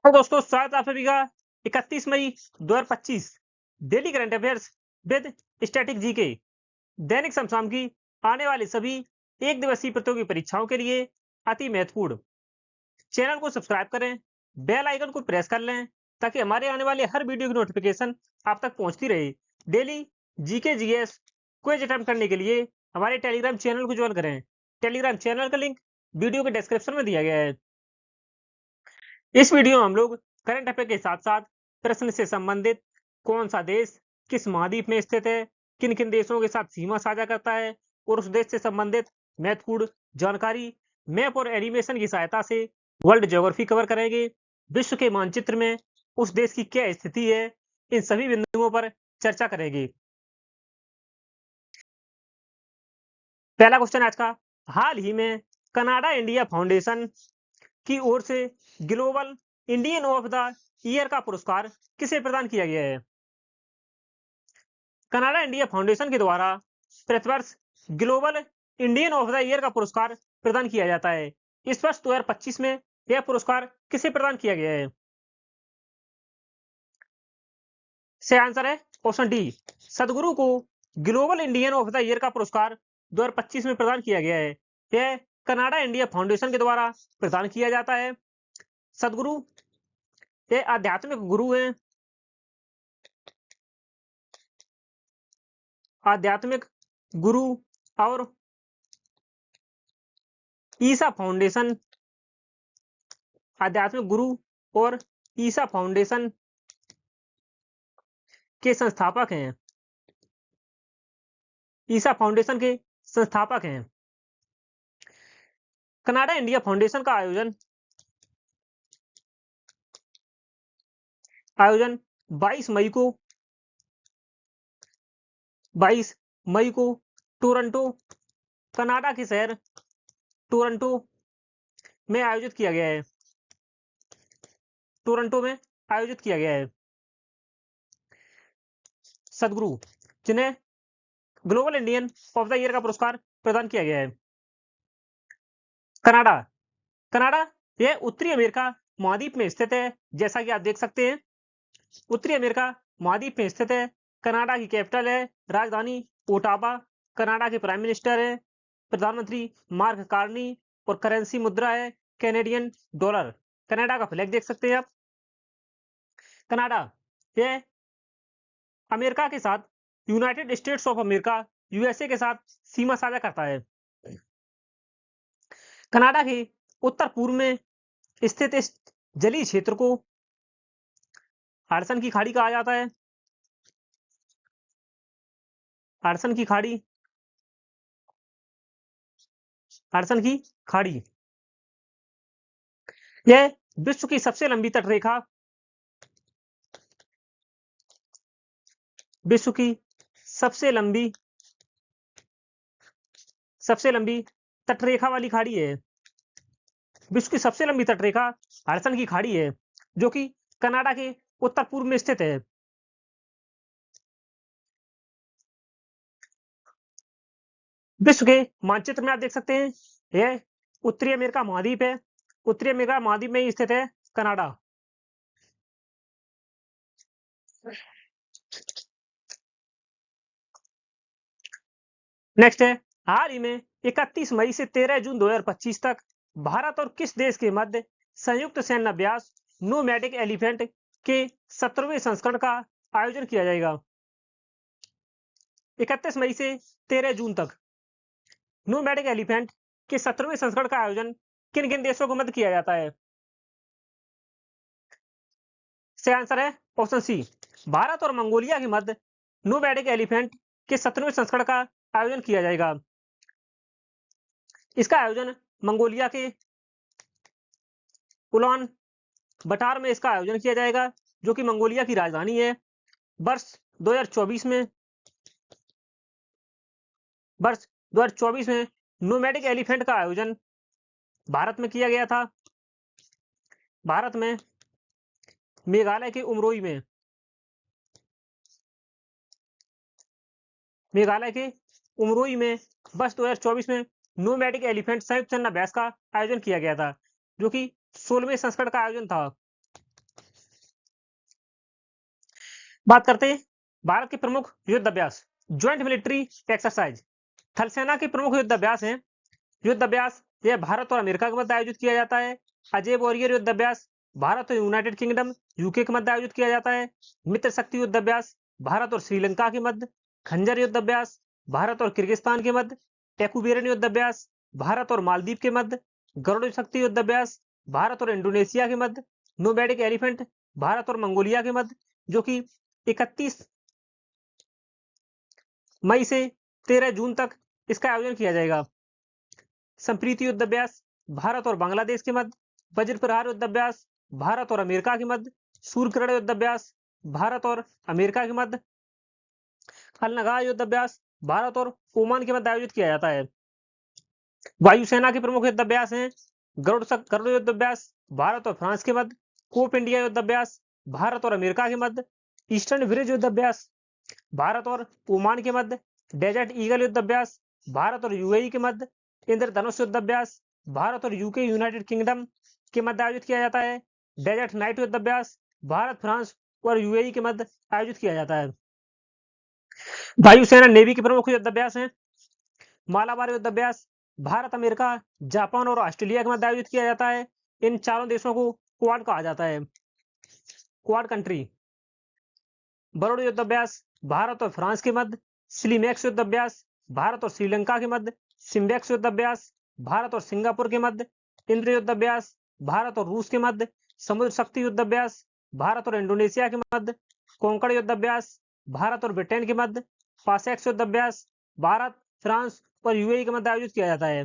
तो दोस्तों स्वागत है आप सभी का 31 मई 2025 daily current affairs with static GK दैनिक समसाम की आने वाली सभी एक दिवसीय प्रतियोगी परीक्षाओं के लिए अति महत्वपूर्ण। चैनल को सब्सक्राइब करें, बेल आइकन को प्रेस कर लें ताकि हमारे आने वाले हर वीडियो की नोटिफिकेशन आप तक पहुंचती रहे। Daily GK GS quiz attempt करने के लिए हमारे टेलीग्राम चैनल को ज्वाइन करें। टेलीग्राम चैनल का लिंक वीडियो के डिस्क्रिप्शन में दिया गया है। इस वीडियो में हम लोग करंट अफेयर के साथ साथ प्रश्न से संबंधित कौन सा देश किस महाद्वीप में स्थित है, किन किन देशों के साथ सीमा साझा करता है और उस देश से संबंधित महत्वपूर्ण जानकारी मैप और एनिमेशन की सहायता से वर्ल्ड ज्योग्राफी कवर करेंगे। विश्व के मानचित्र में उस देश की क्या स्थिति है, इन सभी बिंदुओं पर चर्चा करेंगे। पहला क्वेश्चन आज का, हाल ही में कनाडा इंडिया फाउंडेशन की ओर से global Indian of the year का पुरस्कार किसे प्रदान किया गया है? कनाडा इंडिया फाउंडेशन के द्वारा प्रतिवर्ष global Indian of the year का पुरस्कार प्रदान किया जाता है। इस वर्ष 2025 में यह पुरस्कार किसे प्रदान किया गया है? से आंसर है ऑप्शन डी, सदगुरु को global Indian of the year का पुरस्कार 2025 में प्रदान किया गया है। यह कनाडा इंडिया फाउंडेशन के द्वारा प्रदान किया जाता है। सदगुरु ये आध्यात्मिक गुरु हैं, आध्यात्मिक गुरु और ईसा फाउंडेशन, आध्यात्मिक गुरु और ईसा फाउंडेशन के संस्थापक हैं। ईसा फाउंडेशन के संस्थापक हैं। कनाडा इंडिया फाउंडेशन का आयोजन 22 मई को टोरंटो, कनाडा के शहर टोरंटो में आयोजित किया गया है। टोरंटो में आयोजित किया गया है। सदगुरु जिन्हें global Indian of the year का पुरस्कार प्रदान किया गया है। कनाडा, कनाडा यह उत्तरी अमेरिका महाद्वीप में स्थित है। जैसा कि आप देख सकते हैं, उत्तरी अमेरिका महाद्वीप में स्थित है। कनाडा की कैपिटल है, राजधानी ओटावा। कनाडा के प्राइम मिनिस्टर है प्रधानमंत्री मार्क कार्नी और करेंसी मुद्रा है कैनेडियन डॉलर। कनाडा का फ्लैग देख सकते हैं आप। कनाडा यह अमेरिका के साथ, United states of America USA के साथ सीमा साझा करता है। कनाडा के उत्तर पूर्व में स्थित इस जलीय क्षेत्र को हडसन की खाड़ी कहा जाता है। हडसन की खाड़ी, हडसन की खाड़ी यह विश्व की सबसे लंबी तटरेखा, विश्व की सबसे लंबी तटरेखा वाली खाड़ी है। विश्व की सबसे लंबी तटरेखा हडसन की खाड़ी है, जो कि कनाडा के उत्तर पूर्व में स्थित है। विश्व के मानचित्र में आप देख सकते हैं, यह उत्तरी अमेरिका महाद्वीप है। उत्तरी अमेरिका महाद्वीप में ही स्थित है कनाडा। नेक्स्ट है, हाल ही में 31 मई से 13 जून 2025 तक भारत और किस देश के मध्य संयुक्त सैन्य अभ्यास नोमैडिक एलिफेंट के 17वें संस्करण का आयोजन किया जाएगा? 31 मई से 13 जून तक नोमैडिक एलिफेंट के 17वें संस्करण का आयोजन किन किन देशों के मध्य किया जाता है? से आंसर है ऑप्शन सी, भारत और मंगोलिया के मध्य नोमैडिक एलिफेंट के 17वें संस्करण का आयोजन किया जाएगा। इसका आयोजन मंगोलिया के उलान बटार में इसका आयोजन किया जाएगा, जो कि मंगोलिया की राजधानी है। वर्ष 2024 में नोमैडिक एलिफेंट का आयोजन भारत में किया गया था। भारत में मेघालय के उमरोई में, वर्ष 2024 में नोमैडिक एलिफेंट संयुक्त सैन्य अभ्यास का आयोजन किया गया था, जो कि 16वें संस्करण का आयोजन था। बात करते हैं भारत के प्रमुख युद्ध अभ्यास। ज्वाइंट मिलिट्री एक्सरसाइज, थल सेना के प्रमुख युद्ध अभ्यास हैं। युद्ध अभ्यास यह भारत और अमेरिका के मध्य आयोजित किया जाता है। अजय वॉरियर युद्ध अभ्यास भारत और यूनाइटेड किंगडम यूके के मध्य आयोजित किया जाता है। मित्र शक्ति युद्ध अभ्यास भारत और श्रीलंका के मध्य। खंजर युद्ध अभ्यास भारत और किर्गिस्तान के मध्य। टेकुबेरन युद्ध अभ्यास भारत और मालदीव के मध्य। गरुड़ शक्ति युद्ध अभ्यास भारत और इंडोनेशिया के मध्य। नोमैडिक एलिफेंट भारत और मंगोलिया के मध्य, जो कि 31 मई से 13 जून तक इसका आयोजन किया जाएगा। संप्रीति युद्ध अभ्यास भारत और बांग्लादेश के मध्य। वज्र प्रहार युद्ध अभ्यास भारत और अमेरिका के मध्य। सूर्यकिरण युद्ध अभ्यास भारत और अमेरिका के मध्य। अलनगा युद्ध अभ्यास भारत और ओमान के मध्य आयोजित किया जाता है। वायुसेना के प्रमुख युद्ध अभ्यास हैं गरुड़ युद्ध अभ्यास भारत और फ्रांस के मध्य। कोप इंडिया युद्ध अभ्यास भारत और अमेरिका के मध्य। ईस्टर्न ब्रिज युद्ध अभ्यास भारत और ओमान के मध्य। डेजर्ट ईगल युद्ध अभ्यास भारत और यूएई के मध्य। इंद्रधनुष युद्ध अभ्यास भारत और यूके यूनाइटेड किंगडम के मध्य आयोजित किया जाता है। डेजर्ट नाइट युद्ध अभ्यास भारत, फ्रांस और यूएई के मध्य आयोजित किया जाता है। वायुसेना नेवी के प्रमुख युद्ध अभ्यास हैं मालाबार युद्ध अभ्यास भारत, अमेरिका, जापान और ऑस्ट्रेलिया के मध्य आयोजित किया जाता है। इन चारों देशों को क्वाड कहा जाता है, क्वाड कंट्री। बरोड़ युद्ध अभ्यास भारत और फ्रांस के मध्य। स्लीमैक्स युद्ध अभ्यास भारत और श्रीलंका के मध्य। सिम्बैक्स युद्ध अभ्यास भारत और सिंगापुर के मध्य। इंद्र युद्ध अभ्यास भारत और रूस के मध्य। समुद्र शक्ति युद्ध अभ्यास भारत और इंडोनेशिया के मध्य। कोंकण युद्ध अभ्यास भारत और ब्रिटेन के मध्य। पासेक्स युद्ध अभ्यास भारत, फ्रांस और यूएई के मध्य आयोजित किया जाता है।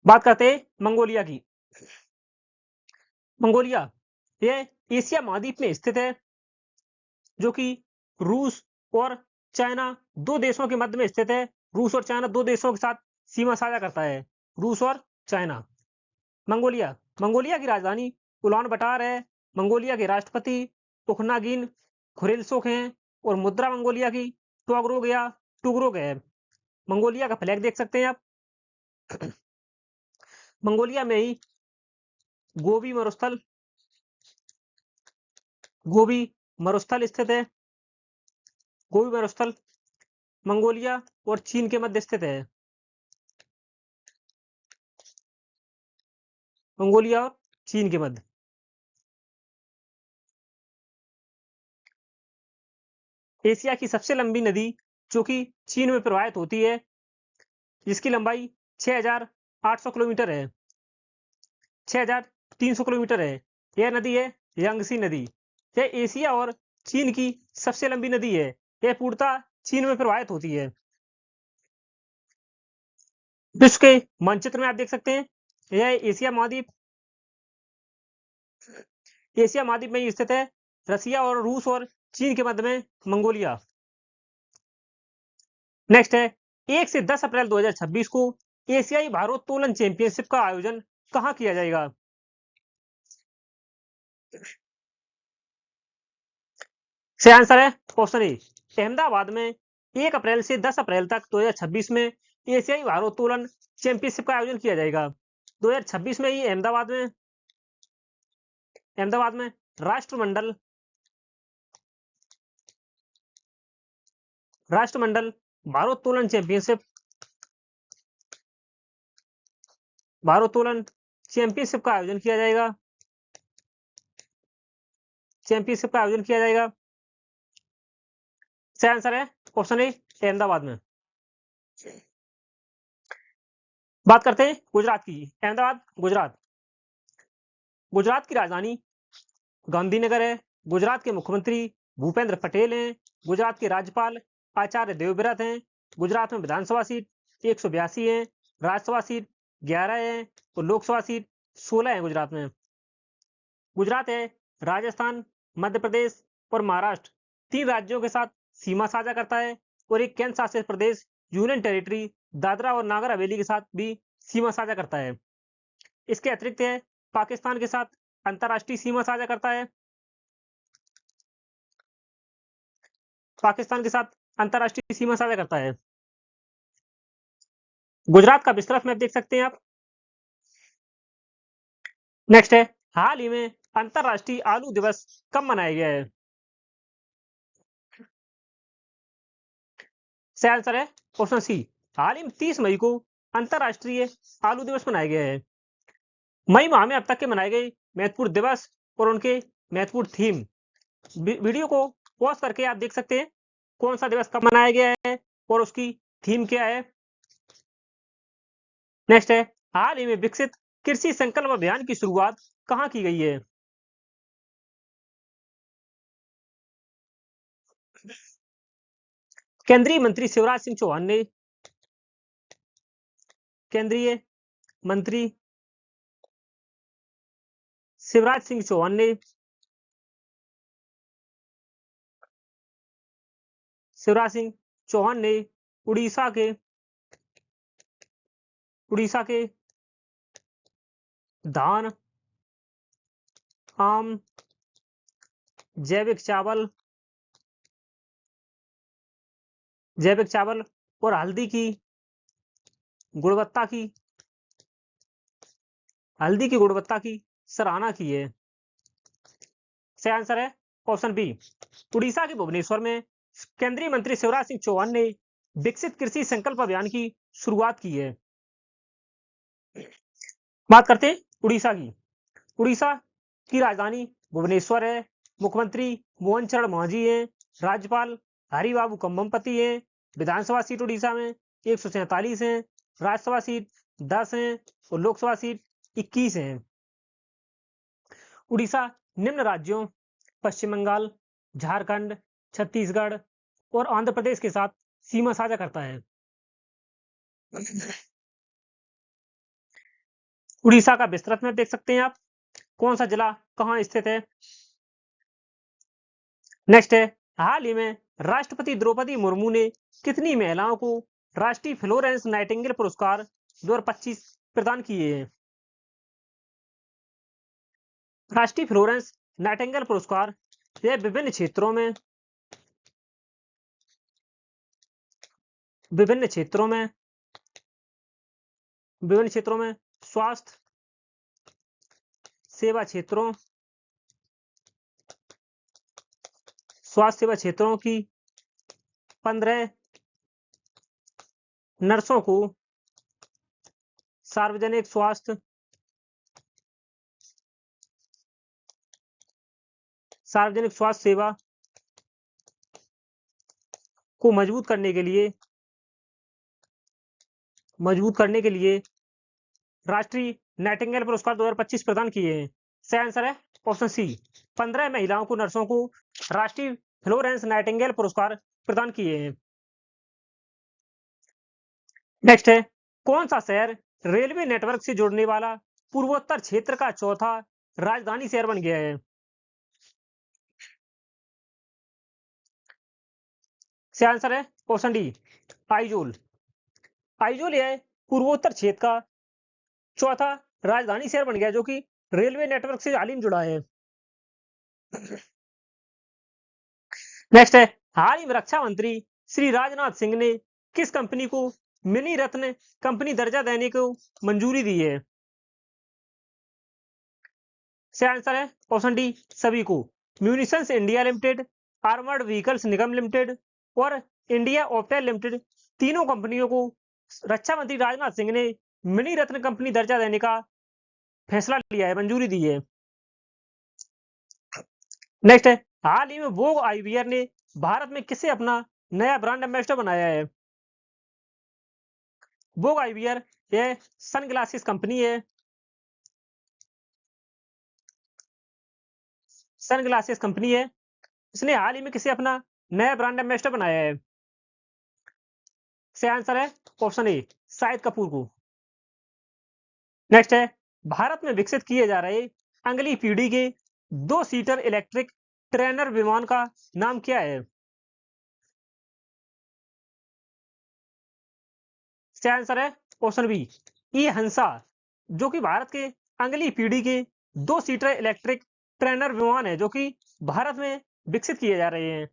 बात करते हैं मंगोलिया की। मंगोलिया यह एशिया महाद्वीप में स्थित है, जो कि रूस और चाइना दो देशों के मध्य में स्थित है। रूस और चाइना दो देशों के साथ सीमा साझा करता है, रूस और चाइना। मंगोलिया मंगोलिया की राजधानी उलान बटार है। मंगोलिया के राष्ट्रपति तुखनागिन खुरेलसुख हैं और मुद्रा मंगोलिया की टोगरोग या टुगरोग है। मंगोलिया का फ्लैग देख सकते हैं आप। मंगोलिया में ही गोबी मरुस्थल स्थित है। गोबी मरुस्थल मंगोलिया और चीन के मध्य स्थित है। मंगोलिया और चीन के मध्य। एशिया की सबसे लंबी नदी, जो कि चीन में प्रवाहित होती है, जिसकी लंबाई 6,800 किलोमीटर है, 6,300 किलोमीटर है। यह नदी है यांगसी नदी। यह एशिया और चीन की सबसे लंबी नदी है। यह पूर्णतः चीन में प्रवाहित होती है। विश्व के मानचित्र में आप देख सकते हैं, यह एशिया महाद्वीप में ही स्थित है। रसिया और रूस और चीन के मध्य में मंगोलिया। नेक्स्ट है 1 से 10 अप्रैल 2026 को एशियाई भारोत्तोलन चैंपियनशिप का आयोजन कहां किया जाएगा? सही आंसर है ऑप्शन ए, अहमदाबाद में 1 अप्रैल से 10 अप्रैल तक 2026 में एशियाई भारोत्तोलन चैंपियनशिप का आयोजन किया जाएगा। 2026 में ही अहमदाबाद में राष्ट्रमंडल भारोत्तोलन चैंपियनशिप का आयोजन किया जाएगा। सही आंसर है ऑप्शन ए, अहमदाबाद में। बात करते हैं गुजरात की। अहमदाबाद गुजरात की राजधानी गांधीनगर है। गुजरात के मुख्यमंत्री भूपेंद्र पटेल हैं। गुजरात के राज्यपाल आचार्य देवव्रत हैं। गुजरात में विधानसभा सीट 182 है, राज्यसभा सीट 11 है और लोकसभा सीट 16 है। गुजरात है राजस्थान, मध्य प्रदेश और महाराष्ट्र 3 राज्यों के साथ सीमा साझा करता है और एक केंद्र शासित प्रदेश यूनियन टेरिटरी दादरा और नागर हवेली के साथ भी सीमा साझा करता है। इसके अतिरिक्त है पाकिस्तान के साथ अंतरराष्ट्रीय सीमा साझा करता है। गुजरात का विस्तृत मैप देख सकते हैं आप। नेक्स्ट है हाल ही में अंतरराष्ट्रीय आलू दिवस कब मनाया गया है? सही आंसर है ऑप्शन सी। हाल ही में 30 मई को अंतरराष्ट्रीय आलू दिवस मनाया गया है। मई माह में अब तक के मनाए गए महत्वपूर्ण दिवस और उनके महत्वपूर्ण थीम, वीडियो को पॉज करके आप देख सकते हैं कौन सा दिवस कब मनाया गया है और उसकी थीम क्या है। नेक्स्ट है, हाल ही में विकसित कृषि संकल्प अभियान की शुरुआत कहां की गई है? केंद्रीय मंत्री शिवराज सिंह चौहान ने केंद्रीय मंत्री शिवराज सिंह चौहान ने शिवराज सिंह चौहान ने उड़ीसा के धान, आम, जैविक चावल और हल्दी की गुणवत्ता की सराहना की है। सही आंसर है ऑप्शन बी। उड़ीसा के भुवनेश्वर में केंद्रीय मंत्री शिवराज सिंह चौहान ने विकसित कृषि संकल्प अभियान की शुरुआत की है। बात करते हैं उड़ीसा की। उड़ीसा की राजधानी भुवनेश्वर है। मुख्यमंत्री मोहन चरण मांझी हैं। राज्यपाल हरिबाबू कंभमपति हैं। विधानसभा सीट उड़ीसा में 147 हैं। राज्यसभा सीट 10 हैं और लोकसभा सीट 21 हैं। उड़ीसा निम्न राज्यों पश्चिम बंगाल, झारखंड, छत्तीसगढ़ और आंध्र प्रदेश के साथ सीमा साझा करता है। उड़ीसा का विस्तृत मैप देख सकते हैं आप, कौन सा जिला कहां स्थित है। नेक्स्ट है, हाल ही में राष्ट्रपति द्रौपदी मुर्मू ने कितनी महिलाओं को राष्ट्रीय फ्लोरेंस नाइटिंगेल पुरस्कार 2025 प्रदान किए हैं? राष्ट्रीय फ्लोरेंस नाइटिंगेल पुरस्कार यह विभिन्न क्षेत्रों में स्वास्थ्य सेवा क्षेत्रों की 15 नर्सों को सार्वजनिक स्वास्थ्य सेवा को मजबूत करने के लिए राष्ट्रीय नाइटिंगेल पुरस्कार 2025 प्रदान किए हैं। सही आंसर है ऑप्शन सी। 15 महिलाओं को नर्सों को राष्ट्रीय फ्लोरेंस नाइटिंगेल पुरस्कार प्रदान किए हैं। नेक्स्ट है, कौन सा शहर रेलवे नेटवर्क से जुड़ने वाला पूर्वोत्तर क्षेत्र का चौथा राजधानी शहर बन गया है? सही आंसर है ऑप्शन डी, आइजोल। आइजोल यह पूर्वोत्तर क्षेत्र का चौथा राजधानी शहर बन गया जो कि रेलवे नेटवर्क से हाल ही में जुड़ा है। नेक्स्ट है, हाल ही में रक्षा मंत्री श्री राजनाथ सिंह ने किस कंपनी को मिनी रत्न कंपनी दर्जा देने को मंजूरी दी है? सही आंसर है ऑप्शन डी, सभी को। Munitions India Limited, Armoured Vehicles Nigam Limited और इंडिया ऑप्टेल लिमिटेड, तीनों कंपनियों को रक्षा मंत्री राजनाथ सिंह ने मिनी रत्न कंपनी दर्जा देने का फैसला लिया है, मंजूरी दी है। नेक्स्ट है, हाल ही में वोग आईवीआर ने भारत में किसे अपना नया ब्रांड एम्बेसडर बनाया है? वोग आईवीआर यह सनग्लासेस कंपनी है। इसने हाल ही में किसे अपना नया ब्रांड एम्बेसडर बनाया है? सही आंसर है ऑप्शन ए, शाहिद कपूर को। नेक्स्ट है, भारत में विकसित किए जा रहे अगली पीढ़ी के 2 सीटर इलेक्ट्रिक ट्रेनर विमान का नाम क्या है? सही आंसर है ऑप्शन बी, ई हंसा, जो कि भारत के अगली पीढ़ी के 2 सीटर इलेक्ट्रिक ट्रेनर विमान है जो कि भारत में विकसित किए जा रहे हैं।